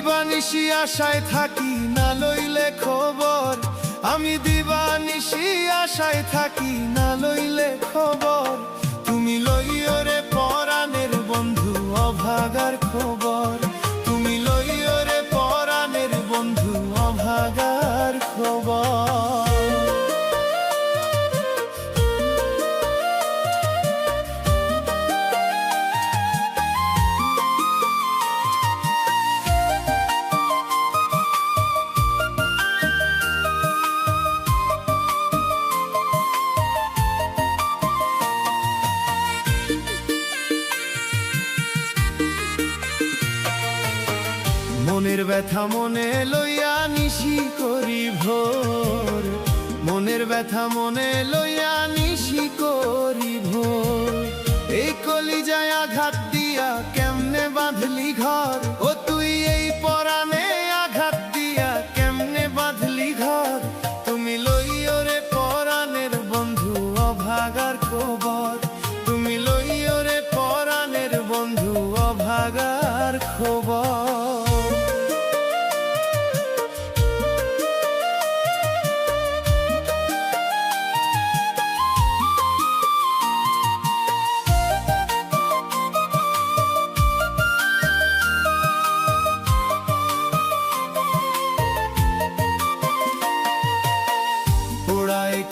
দিবানিশি আশায় থাকি না লইলে খবর, আমি দিবানিশি আশায় থাকি না লইলে খবর। তুমি লইও রে পরাণের বন্ধু অভাগার খবর, তুমি লইও রে পরাণের বন্ধু অভাগার খবর। মনের ব্যথা মনে লইয়া নিশি করি ভোর, মনের ব্যথা মনে লইয়া নিশি করি ভোর। এই কলিজায় আঘাত দিয়া কেমনে বাঁধলি ঘর, ও তুই এই পরাণে আঘাত দিয়া কেমনে বাঁধলি ঘর। তুমি লইও রে পরাণের বন্ধু অভাগার খবর, তুমি লইও রে পরাণের বন্ধু অভাগার খবর।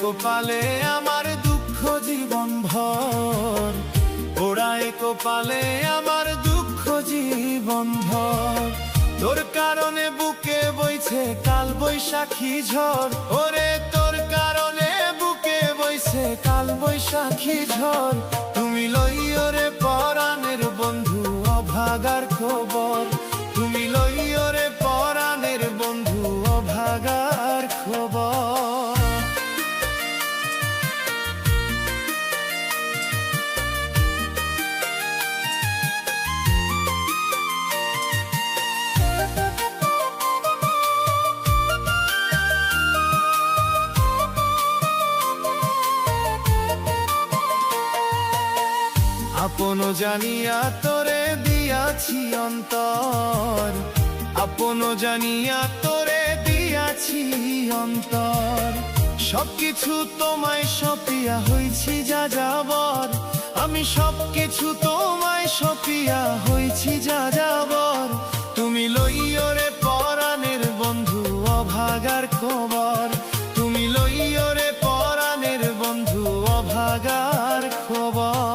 কপালে আমার দুঃখ জীবন ভর, ওড়ায় কপালে আমার দুঃখ জীবন ভর। তোর কারণে বুকে বইছে কাল বৈশাখী ঝড়, ওরে তোর কারণে বুকে বইছে কাল বৈশাখী ঝড়। তুমি লইও রে পরাণের বন্ধু অভাগার খবর, তুমি লইও রে পরাণের বন্ধু অভাগার খবর। আপন জানিয়া তোরে দিয়াছি অন্তর, আপন জানিয়া তোরে দিয়াছি অন্তর। সবকিছু তোমায় সপিয়া হইছি যা যাবর, আমি সবকিছু তোমায় সপিয়া হইছি যা যাবর। তুমি লইও রে পরাণের বন্ধু অভাগার খবর, তুমি লইও রে পরাণের বন্ধু অভাগার খবর।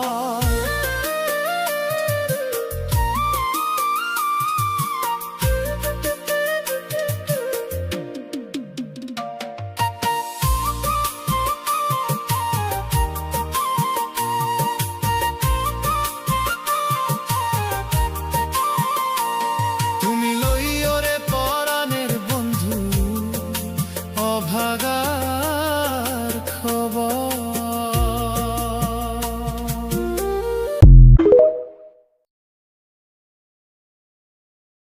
তুমি লইও রে পরাণের বন্ধু অভাগা।